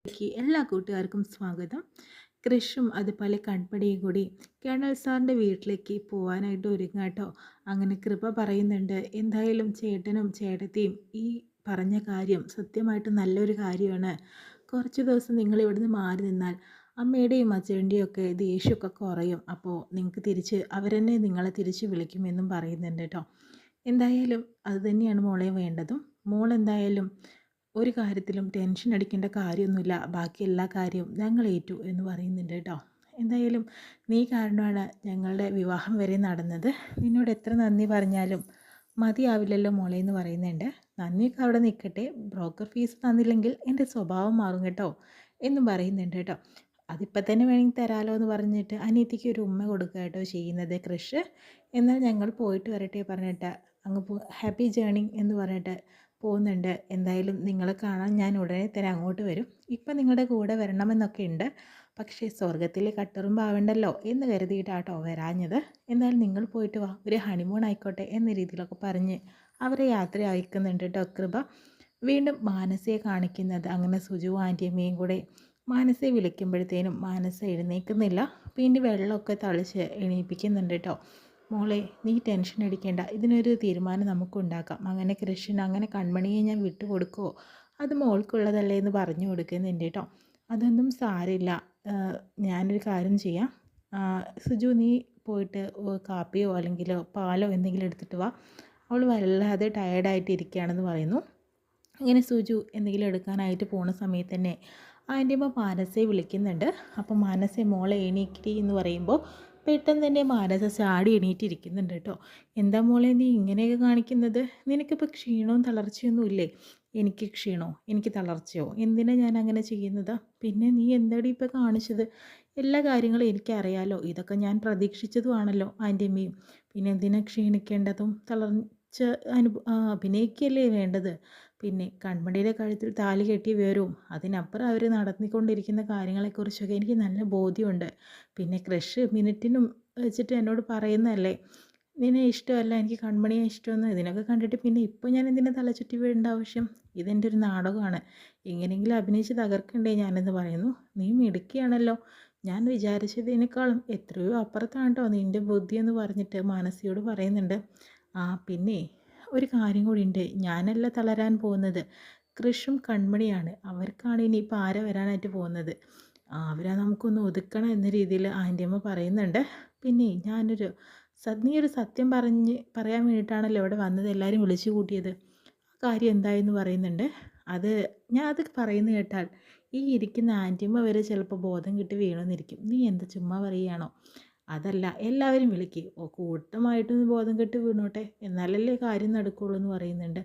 എല്ലാ കൂട്ടുകാർക്കും സ്വാഗതം. കൃഷും അതുപോലെ കൺപടിയും കൂടി കേണൽ സാറിൻ്റെ വീട്ടിലേക്ക് പോകാനായിട്ട് ഒരുങ്ങാട്ടോ. അങ്ങനെ കൃപ പറയുന്നുണ്ട്, എന്തായാലും ചേട്ടനും ചേട്ടത്തിയും ഈ പറഞ്ഞ കാര്യം സത്യമായിട്ട് നല്ലൊരു കാര്യമാണ്. കുറച്ച് ദിവസം നിങ്ങൾ ഇവിടുന്ന് മാറി നിന്നാൽ അമ്മയുടെയും അച്ഛൻ്റെയും ഒക്കെ ദേഷ്യമൊക്കെ കുറയും. അപ്പോൾ നിങ്ങൾക്ക് തിരിച്ച് അവരെന്നെ നിങ്ങളെ തിരിച്ച് വിളിക്കുമെന്നും പറയുന്നുണ്ട് കേട്ടോ. എന്തായാലും അത് തന്നെയാണ് മോളെ വേണ്ടതും. മോൾ എന്തായാലും ഒരു കാര്യത്തിലും ടെൻഷൻ അടിക്കേണ്ട കാര്യമൊന്നുമില്ല, ബാക്കി എല്ലാ കാര്യവും ഞങ്ങൾ ഏറ്റു എന്ന് പറയുന്നുണ്ട് കേട്ടോ. എന്തായാലും നീ കാരണമാണ് ഞങ്ങളുടെ വിവാഹം വരെ നടന്നത്. നിന്നോട് എത്ര നന്ദി പറഞ്ഞാലും മതിയാവില്ലല്ലോ മോളെ എന്ന് പറയുന്നുണ്ട്. നന്ദിയൊക്കെ അവിടെ നിൽക്കട്ടെ, ബ്രോക്കർ ഫീസ് തന്നില്ലെങ്കിൽ എൻ്റെ സ്വഭാവം മാറും കേട്ടോ എന്നും പറയുന്നുണ്ട് കേട്ടോ. അതിപ്പോൾ തന്നെ വേണമെങ്കിൽ തരാലോ എന്ന് പറഞ്ഞിട്ട് അനിയത്തിക്ക് ഒരു ഉമ്മ കൊടുക്കുക കേട്ടോ ചെയ്യുന്നത് കൃഷ്. എന്നാൽ ഞങ്ങൾ പോയിട്ട് വരട്ടെ പറഞ്ഞിട്ട് അങ്ങ് ഹാപ്പി ജേണി എന്ന് പറഞ്ഞിട്ട് പോകുന്നുണ്ട്. എന്തായാലും നിങ്ങളെ കാണാൻ ഞാൻ ഉടനെ തന്നെ അങ്ങോട്ട് വരും. ഇപ്പം നിങ്ങളുടെ കൂടെ വരണമെന്നൊക്കെ ഉണ്ട്, പക്ഷേ സ്വർഗത്തിലെ കട്ടറും പാവണ്ടല്ലോ എന്ന് കരുതിയിട്ടാട്ടോ വരാഞ്ഞത്. എന്തായാലും നിങ്ങൾ പോയിട്ട് വാ, ഒരു ഹണിമൂൺ ആയിക്കോട്ടെ എന്ന രീതിയിലൊക്കെ പറഞ്ഞ് അവരെ യാത്ര അയക്കുന്നുണ്ട് കേട്ടോ കൃപ. വീണ്ടും മാനസയെ കാണിക്കുന്നത് അങ്ങനെ സുജു ആൻറ്റിയമ്മയും കൂടെ മാനസയെ വിളിക്കുമ്പോഴത്തേനും മാനസ എഴുന്നേൽക്കുന്നില്ല. പിന്നെ വെള്ളമൊക്കെ തളിച്ച് എണീപ്പിക്കുന്നുണ്ട് കേട്ടോ. മോളെ നീ ടെൻഷൻ അടിക്കേണ്ട, ഇതിനൊരു തീരുമാനം നമുക്കുണ്ടാക്കാം. അങ്ങനെ കൃഷ്ണൻ അങ്ങനെ കൺമണിയെ ഞാൻ വിട്ടുകൊടുക്കുമോ, അത് മോൾക്കുള്ളതല്ലേ എന്ന് പറഞ്ഞു കൊടുക്കുന്നുണ്ട് കേട്ടോ. അതൊന്നും സാരില്ല, ഞാനൊരു കാര്യം ചെയ്യാം. സുജു നീ പോയിട്ട് കാപ്പിയോ അല്ലെങ്കിൽ പാലോ എന്തെങ്കിലും എടുത്തിട്ട് വാ, അവൾ വല്ലാതെ ടയേർഡായിട്ട് ഇരിക്കുകയാണെന്ന് പറയുന്നു. അങ്ങനെ സുജു എന്തെങ്കിലും എടുക്കാനായിട്ട് പോണ സമയത്ത് തന്നെ ആൻറ്റിയമ്മ മാനസയെ വിളിക്കുന്നുണ്ട്. അപ്പോൾ മാനസയെ മോളെ എണീക്കിരി എന്ന് പറയുമ്പോൾ പെട്ടെന്ന് തന്നെ മാനസ ചാടി എണീറ്റിരിക്കുന്നുണ്ട് കേട്ടോ. എന്താ മോളെ നീ ഇങ്ങനെയൊക്കെ കാണിക്കുന്നത്? നിനക്കിപ്പോൾ ക്ഷീണവും തളർച്ചയൊന്നും ഇല്ലേ? എനിക്ക് ക്ഷീണോ എനിക്ക് തളർച്ചയോ? എന്തിനാണ് ഞാൻ അങ്ങനെ ചെയ്യുന്നത്? പിന്നെ നീ എന്താടി ഇപ്പോൾ കാണിച്ചത്? എല്ലാ കാര്യങ്ങളും എനിക്കറിയാലോ, ഇതൊക്കെ ഞാൻ പ്രതീക്ഷിച്ചതുമാണല്ലോ ആൻറ്റിയമ്മയും. പിന്നെ എന്തിനാണ് ക്ഷീണിക്കേണ്ടതും തളർച്ച അഭിനയിക്കുകയല്ലേ വേണ്ടത്? പിന്നെ കൺമണിയുടെ കഴുത്തിൽ താലി കെട്ടിയ വിവരവും അതിനപ്പുറം അവർ നടത്തിക്കൊണ്ടിരിക്കുന്ന കാര്യങ്ങളെക്കുറിച്ചൊക്കെ എനിക്ക് നല്ല ബോധ്യമുണ്ട്. പിന്നെ ക്രഷ് മിനിറ്റിനും വെച്ചിട്ട് എന്നോട് പറയുന്നതല്ലേ നിന്നെ ഇഷ്ടമല്ല എനിക്ക് കൺമണിയെ ഇഷ്ടമെന്ന്. ഇതിനൊക്കെ കണ്ടിട്ട് പിന്നെ ഇപ്പോൾ ഞാൻ എന്തിനാ തലചുറ്റി വീഴേണ്ട ആവശ്യം? ഇതെൻ്റെ ഒരു നാടകമാണ്, എങ്ങനെയെങ്കിലും അഭിനയിച്ച് തകർക്കണ്ടേ ഞാനെന്ന് പറയുന്നു. നീ മിടുക്കിയാണല്ലോ, ഞാൻ വിചാരിച്ചതിനേക്കാളും എത്രയോ അപ്പുറത്താണ് കേട്ടോ നിൻ്റെ ബുദ്ധി എന്ന് പറഞ്ഞിട്ട് മാനസിയോട് പറയുന്നുണ്ട്. പിന്നെ ഒരു കാര്യം കൂടി ഉണ്ട്, ഞാനല്ല തളരാൻ പോകുന്നത്, കൃഷും കൺമണിയാണ്. അവർക്കാണ് ഇനിയിപ്പോൾ ആരെ വരാനായിട്ട് പോകുന്നത്. അവരെ നമുക്കൊന്ന് ഒതുക്കണം എന്ന രീതിയിൽ ആൻറ്റിയമ്മ പറയുന്നുണ്ട്. പിന്നെ ഞാനൊരു നീ ഒരു സത്യം പറയാൻ വേണ്ടിയിട്ടാണല്ലോ ഇവിടെ വന്നത്, എല്ലാവരും വിളിച്ചു കൂട്ടിയത്. ആ കാര്യം എന്തായെന്ന് പറയുന്നുണ്ട്. ഞാൻ അത് പറയുന്ന കേട്ടാൽ ഈ ഇരിക്കുന്ന ആൻറ്റിയമ്മ വരെ ചിലപ്പോൾ ബോധം കിട്ടി വീണമെന്നിരിക്കും. നീ എന്താ ചുമ്മാ പറയുകയാണോ? അതല്ല, എല്ലാവരും വിളിക്കുക, കൂട്ടമായിട്ടൊന്ന് ബോധം കെട്ട് വീണോട്ടെ, എന്നാലല്ലേ കാര്യം നടക്കുള്ളൂ എന്ന് പറയുന്നുണ്ട്.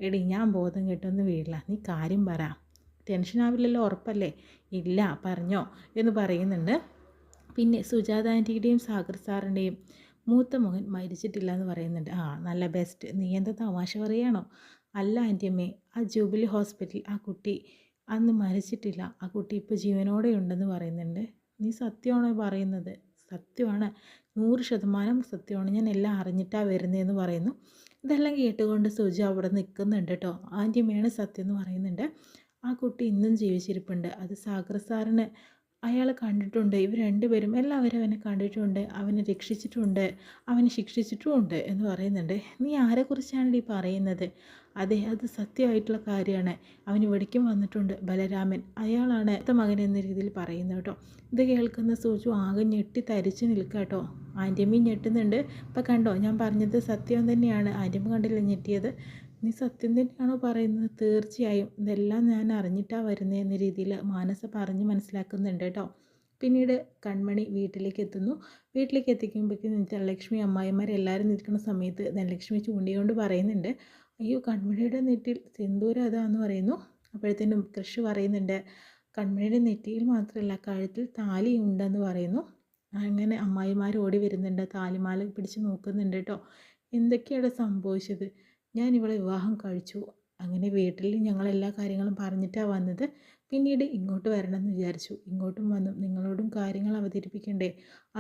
എടി ഞാൻ ബോധം കെട്ടൊന്നും വീഴില്ല, നീ കാര്യം പറ, ടെൻഷനാവില്ലല്ലോ, ഉറപ്പല്ലേ? ഇല്ല പറഞ്ഞോ എന്ന് പറയുന്നുണ്ട്. പിന്നെ സുജാത ആൻറ്റിയുടെയും സാഗർ സാറിൻ്റെയും മൂത്ത മകൻ മരിച്ചിട്ടില്ല എന്ന് പറയുന്നുണ്ട്. നല്ല ബെസ്റ്റ്, നീ എന്താ തമാശ പറയുകയാണോ? അല്ല ആൻറ്റിയമ്മേ, ആ ജൂബിലി ഹോസ്പിറ്റൽ ആ കുട്ടി അന്ന് മരിച്ചിട്ടില്ല, ആ കുട്ടി ഇപ്പോൾ ജീവനോടെ ഉണ്ടെന്ന് പറയുന്നുണ്ട്. നീ സത്യമാണോ പറയുന്നത്? സത്യമാണ്, 100% സത്യമാണ്, ഞാൻ എല്ലാം അറിഞ്ഞിട്ടാണ് വരുന്നതെന്ന് പറയുന്നു. ഇതെല്ലാം കേട്ടുകൊണ്ട് സുജ അവിടെ നിൽക്കുന്നുണ്ട് കേട്ടോ. ആൻറ്റിയമ്മയാണ് സത്യം എന്ന് പറയുന്നുണ്ട്. ആ കുട്ടി ഇന്നും ജീവിച്ചിരിപ്പുണ്ട്, അത് സാഗർ സാറിന് അയാൾ കണ്ടിട്ടുണ്ട്, ഇവർ രണ്ടുപേരും എല്ലാവരും അവനെ കണ്ടിട്ടുണ്ട്, അവനെ രക്ഷിച്ചിട്ടുണ്ട്, അവനെ ശിക്ഷിച്ചിട്ടുമുണ്ട് എന്ന് പറയുന്നുണ്ട്. നീ ആരെക്കുറിച്ചാണ് ഈ പറയുന്നത്? അതെ, അത് സത്യമായിട്ടുള്ള കാര്യമാണ്. അവൻ ഇവിടേക്കും വന്നിട്ടുണ്ട്, ബലരാമൻ, അയാളാണ് മകൻ എന്ന രീതിയിൽ പറയുന്നത് കേട്ടോ. ഇത് കേൾക്കുന്ന സൂചു ആകെ ഞെട്ടി തരിച്ച് നിൽക്കുക കേട്ടോ. ആൻറ്റിയമ്മയും ഞെട്ടുന്നുണ്ട്. ഇപ്പം കണ്ടോ, ഞാൻ പറഞ്ഞത് സത്യം തന്നെയാണ്, ആൻറ്റിയമ്മ കണ്ടില്ല ഞെട്ടിയത്. നീ സത്യം തന്നെയാണോ പറയുന്നത്? തീർച്ചയായും ഇതെല്ലാം ഞാൻ അറിഞ്ഞിട്ടാണ് വരുന്നത് എന്ന രീതിയിൽ മാനസ പറഞ്ഞ് മനസ്സിലാക്കുന്നുണ്ട് കേട്ടോ. പിന്നീട് കൺമണി വീട്ടിലേക്ക് എത്തുന്നു. വീട്ടിലേക്ക് എത്തിക്കുമ്പോഴേക്കും ധനലക്ഷ്മി അമ്മായിമാരെല്ലാവരും നിൽക്കുന്ന സമയത്ത് ധനലക്ഷ്മി ചൂണ്ടിക്കൊണ്ട് പറയുന്നുണ്ട്, അയ്യോ കൺമണിയുടെ നെറ്റിയിൽ സിന്ദൂരം അതാന്ന് പറയുന്നു. അപ്പോഴത്തേനും കൃഷി പറയുന്നുണ്ട്, കൺമണിയുടെ നെറ്റിയിൽ മാത്രമല്ല കഴുത്തിൽ താലി ഉണ്ടെന്ന് പറയുന്നു. അങ്ങനെ അമ്മായിമാർ ഓടി വരുന്നുണ്ട്, താലിമാല പിടിച്ച് നോക്കുന്നുണ്ട് കേട്ടോ. എന്തൊക്കെയാണ് സംഭവിച്ചത്? ഞാൻ ഇവളെ വിവാഹം കഴിച്ചു, അങ്ങനെ വീട്ടിൽ ഞങ്ങൾ എല്ലാ കാര്യങ്ങളും പറഞ്ഞിട്ടാണ് വന്നത്. പിന്നീട് ഇങ്ങോട്ട് വരണമെന്ന് വിചാരിച്ചു, ഇങ്ങോട്ടും വന്നു, നിങ്ങളോടും കാര്യങ്ങൾ അവതരിപ്പിക്കണ്ടേ,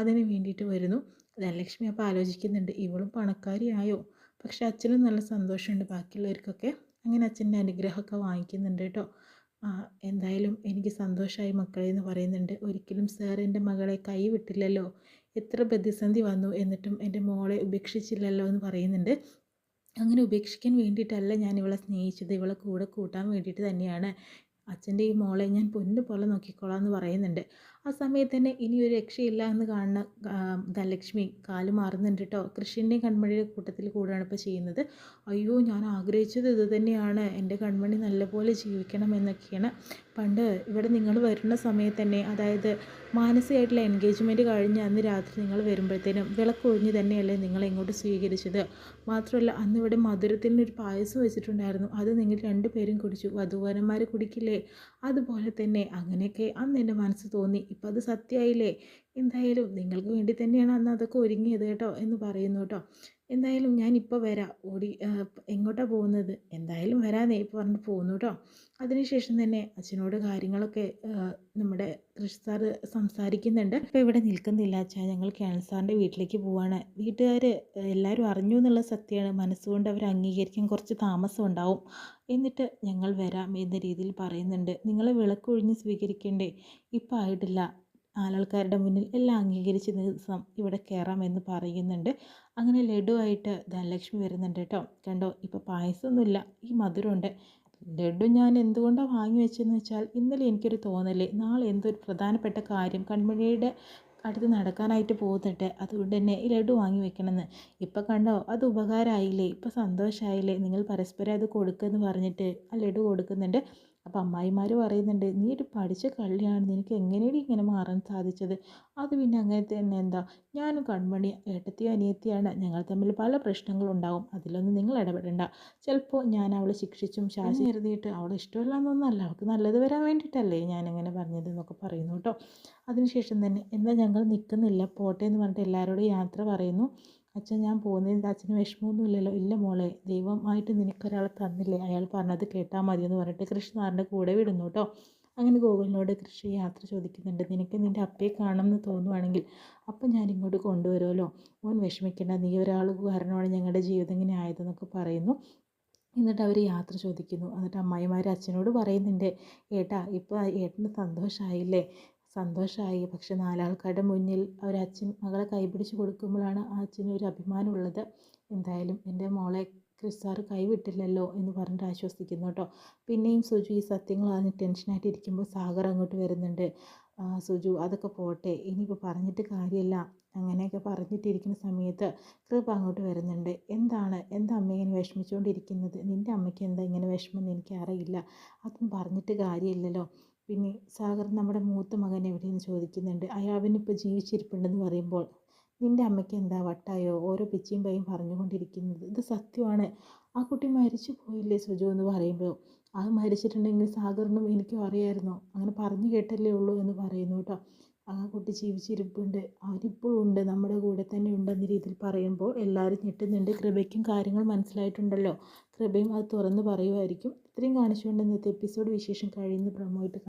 അതിന് വേണ്ടിയിട്ട് വരുന്നു. ധനലക്ഷ്മി അപ്പോൾ ആലോചിക്കുന്നുണ്ട്, ഇവളും പണക്കാരിയായോ? പക്ഷേ അച്ഛനും നല്ല സന്തോഷമുണ്ട്, ബാക്കിയുള്ളവർക്കൊക്കെ. അങ്ങനെ അച്ഛൻ്റെ അനുഗ്രഹമൊക്കെ വാങ്ങിക്കുന്നുണ്ട് കേട്ടോ. ആ, എന്തായാലും എനിക്ക് സന്തോഷമായി മക്കളെ എന്ന് പറയുന്നുണ്ട്. ഒരിക്കലും സാർ എൻ്റെ മകളെ കൈവിട്ടില്ലല്ലോ, എത്ര പ്രതിസന്ധി വന്നു എന്നിട്ടും എൻ്റെ മോളെ ഉപേക്ഷിച്ചില്ലല്ലോ എന്ന് പറയുന്നുണ്ട്. അങ്ങനെ ഉപേക്ഷിക്കാൻ വേണ്ടിയിട്ടല്ല ഞാൻ ഇവളെ സ്നേഹിച്ചത്, ഇവളെ കൂടെ കൂട്ടാൻ വേണ്ടിയിട്ട് തന്നെയാണ്. അച്ഛൻ്റെ ഈ മോളെ ഞാൻ പൊന്നു പോലെ നോക്കിക്കോളാം എന്ന് പറയുന്നുണ്ട്. ആ സമയത്ത് തന്നെ ഇനി ഒരു രക്ഷയില്ല എന്ന് കാണുന്ന ധനലക്ഷ്മി കാല് മാറുന്നുണ്ട് കേട്ടോ. കൃഷിൻ്റെയും കൺമണിയുടെ കൂട്ടത്തിൽ കൂടെയാണ് ഇപ്പോൾ ചെയ്യുന്നത്. അയ്യോ, ഞാൻ ആഗ്രഹിച്ചത് ഇത് തന്നെയാണ്, എൻ്റെ കൺമണി നല്ലപോലെ ജീവിക്കണം എന്നൊക്കെയാണ്. പണ്ട് ഇവിടെ നിങ്ങൾ വരുന്ന സമയത്ത് തന്നെ, അതായത് മാനസികമായിട്ടുള്ള എൻഗേജ്മെൻറ്റ് കഴിഞ്ഞ് അന്ന് രാത്രി നിങ്ങൾ വരുമ്പോഴത്തേനും വിളക്കൊഴിഞ്ഞ് തന്നെയല്ലേ നിങ്ങളെ ഇങ്ങോട്ട് സ്വീകരിച്ചത്. മാത്രമല്ല അന്ന് ഇവിടെ മധുരത്തിന് ഒരു പായസം വെച്ചിട്ടുണ്ടായിരുന്നു, അത് നിങ്ങൾ രണ്ടുപേരും കുടിച്ചു. വധൂവരന്മാർ കുടിക്കില്ലേ, അതുപോലെ തന്നെ അങ്ങനെയൊക്കെ അന്ന് എൻ്റെ മനസ്സ് തോന്നി. ഇപ്പം അത് സത്യമായില്ലേ. എന്തായാലും നിങ്ങൾക്ക് വേണ്ടി തന്നെയാണ് അന്ന് അതൊക്കെ ഒരുങ്ങിയത് കേട്ടോ എന്ന് പറയുന്നു കേട്ടോ. എന്തായാലും ഞാൻ ഇപ്പോൾ വരാം, എങ്ങോട്ടാണ് പോകുന്നത്, എന്തായാലും വരാനേ ഇപ്പോൾ പറഞ്ഞിട്ട് പോകുന്നു കേട്ടോ. അതിനുശേഷം തന്നെ അച്ഛനോട് കാര്യങ്ങളൊക്കെ നമ്മുടെ കൃഷി സാറ് സംസാരിക്കുന്നുണ്ട്. ഇപ്പോൾ ഇവിടെ നിൽക്കുന്നില്ല അച്ഛാ, ഞങ്ങൾ കേണൽ സാറിൻ്റെ വീട്ടിലേക്ക് പോവാണ്. വീട്ടുകാർ എല്ലാവരും അറിഞ്ഞു എന്നുള്ള സത്യമാണ്, മനസ്സുകൊണ്ട് അവർ അംഗീകരിക്കാൻ കുറച്ച് താമസം ഉണ്ടാവും. എന്നിട്ട് ഞങ്ങൾ വരാം എന്ന രീതിയിൽ പറയുന്നുണ്ട്. നിങ്ങളെ വിളക്കൊഴിഞ്ഞ് സ്വീകരിക്കേണ്ടേ, ഇപ്പം ആയിട്ടില്ല, നാലാൾക്കാരുടെ മുന്നിൽ എല്ലാം അംഗീകരിച്ച ദിവസം ഇവിടെ കയറാമെന്ന് പറയുന്നുണ്ട്. അങ്ങനെ ലഡുവായിട്ട് ധനലക്ഷ്മി വരുന്നുണ്ട് കേട്ടോ. കണ്ടോ, ഇപ്പോൾ പായസമൊന്നുമില്ല, ഈ മധുരമുണ്ട്. ലഡു ഞാൻ എന്തുകൊണ്ടാണ് വാങ്ങി വെച്ചതെന്ന് വെച്ചാൽ, ഇന്നലെ എനിക്കൊരു തോന്നല്, നാളെ എന്തൊരു പ്രധാനപ്പെട്ട കാര്യം കൺമണിയുടെ അടുത്ത് നടക്കാനായിട്ട് പോകുന്നുണ്ട്, അതുകൊണ്ട് തന്നെ ഈ ലഡു വാങ്ങി വെക്കണമെന്ന്. ഇപ്പം കണ്ടോ, അത് ഉപകാരമായില്ലേ, ഇപ്പം സന്തോഷമായില്ലേ, നിങ്ങൾ പരസ്പരം അത് കൊടുക്കുമെന്ന് പറഞ്ഞിട്ട് ആ ലഡു കൊടുക്കുന്നുണ്ട്. അപ്പം അമ്മായിമാർ പറയുന്നുണ്ട്, നീ ഒരു പഠിച്ച കള്ളിയാണ്, നിനക്ക് എങ്ങനെയാണ് ഇങ്ങനെ മാറാൻ സാധിച്ചത്. അത് പിന്നെ അങ്ങനെ തന്നെ എന്താ, ഞാനും കൺമണി ഏട്ടത്തിയും അനിയത്തിയാണ്, ഞങ്ങൾ തമ്മിൽ പല പ്രശ്നങ്ങളുണ്ടാവും, അതിലൊന്നും നിങ്ങൾ ഇടപെടണ്ട. ചിലപ്പോൾ ഞാൻ അവളെ ശിക്ഷിച്ചും ശാസിച്ചും കരുതിയിട്ട് അവളെ ഇഷ്ടമില്ലാന്നൊന്നല്ല, അവൾക്ക് നല്ലത് വരാൻ വേണ്ടിയിട്ടല്ലേ ഞാനങ്ങനെ പറഞ്ഞത് എന്നൊക്കെ പറയുന്നു കേട്ടോ. അതിനുശേഷം തന്നെ എന്നാൽ ഞങ്ങൾ നിൽക്കുന്നില്ല, പോട്ടെ എന്ന് പറഞ്ഞിട്ട് എല്ലാവരോടും യാത്ര പറയുന്നു. അച്ഛൻ ഞാൻ പോകുന്നതിൻ്റെ അച്ഛന് വിഷമമൊന്നുമില്ലല്ലോ. ഇല്ല മോളെ, ദൈവമായിട്ട് നിനക്കൊരാളെ തന്നില്ലേ, അയാൾ പറഞ്ഞത് കേട്ടാൽ മതിയെന്ന് പറഞ്ഞിട്ട് കൃഷ്ണനാറിൻ്റെ കൂടെ വിടുന്നു കേട്ടോ. അങ്ങനെ ഗോകുലിനോട് കൃഷി യാത്ര ചോദിക്കുന്നുണ്ട്. നിനക്ക് നിൻ്റെ അപ്പയെ കാണണമെന്ന് തോന്നുവാണെങ്കിൽ അപ്പം ഞാൻ ഇങ്ങോട്ട് കൊണ്ടുവരുമല്ലോ, മോൻ വിഷമിക്കേണ്ട, നീ ഒരാൾ കാരണമാണ് ഞങ്ങളുടെ ജീവിതം ഇങ്ങനെ ആയതെന്നൊക്കെ പറയുന്നു. എന്നിട്ട് അവർ യാത്ര ചോദിക്കുന്നു. എന്നിട്ട് അമ്മായിമാർ അച്ഛനോട് പറയുന്നുണ്ട്, ഏട്ടാ ഇപ്പോൾ ഏട്ടന് സന്തോഷമായില്ലേ, സന്തോഷമായി. പക്ഷെ നാലാൾക്കാരുടെ മുന്നിൽ ഒരച്ഛൻ മകളെ കൈപിടിച്ച് കൊടുക്കുമ്പോഴാണ് ആ അച്ഛന് ഒരു അഭിമാനമുള്ളത്. എന്തായാലും എൻ്റെ മോളെ ക്രിസ്സാറ് കൈവിട്ടില്ലല്ലോ എന്ന് പറഞ്ഞിട്ട് ആശ്വസിക്കുന്നു കേട്ടോ. പിന്നെയും സുജു ഈ സത്യങ്ങൾ അറിഞ്ഞ് ടെൻഷനായിട്ട് ഇരിക്കുമ്പോൾ സാഗർ അങ്ങോട്ട് വരുന്നുണ്ട്. സുജു അതൊക്കെ പോട്ടെ, ഇനിയിപ്പോൾ പറഞ്ഞിട്ട് കാര്യമില്ല. അങ്ങനെയൊക്കെ പറഞ്ഞിട്ടിരിക്കുന്ന സമയത്ത് കൃപ അങ്ങോട്ട് വരുന്നുണ്ട്. എന്താ അമ്മ ഇങ്ങനെ വിഷമിച്ചുകൊണ്ടിരിക്കുന്നത്, നിൻ്റെ അമ്മയ്ക്ക് എന്താ ഇങ്ങനെ വിഷമം എന്ന് എനിക്കറിയില്ല, അതൊന്നും പറഞ്ഞിട്ട് കാര്യമില്ലല്ലോ. പിന്നെ സാഗർ നമ്മുടെ മൂത്ത മകൻ എവിടെയെന്ന് ചോദിക്കുന്നുണ്ട്. അവനിപ്പോൾ ജീവിച്ചിരിപ്പുണ്ടെന്ന് പറയുമ്പോൾ നിൻ്റെ അമ്മയ്ക്ക് എന്താ വട്ടായോ, ഓരോ പിച്ചിയും പൈയും പറഞ്ഞുകൊണ്ടിരിക്കുന്നത്, ഇത് സത്യമാണ്. ആ കുട്ടി മരിച്ചു പോയില്ലേ സുജു എന്ന് പറയുമ്പോൾ, അത് മരിച്ചിട്ടുണ്ടെങ്കിൽ സാഗറിനും എനിക്കും അറിയാമായിരുന്നു, അങ്ങനെ പറഞ്ഞു കേട്ടല്ലേ ഉള്ളൂ എന്ന് പറയുന്നു കേട്ടോ. ആ കുട്ടി ജീവിച്ചിരിപ്പുണ്ട്, അവരിപ്പോഴും ഉണ്ട്, നമ്മുടെ കൂടെ തന്നെ ഉണ്ടെന്ന രീതിയിൽ പറയുമ്പോൾ എല്ലാവരും ഞെട്ടുന്നുണ്ട്. കൃപയ്ക്കും കാര്യങ്ങൾ മനസ്സിലായിട്ടുണ്ടല്ലോ, കൃപയും അത് തുറന്ന് പറയുമായിരിക്കും. ഇത്രയും കാണിച്ചുകൊണ്ട് ഇന്നത്തെ എപ്പിസോഡ് വിശേഷം കഴിയുന്ന പ്രമോയിട്ട്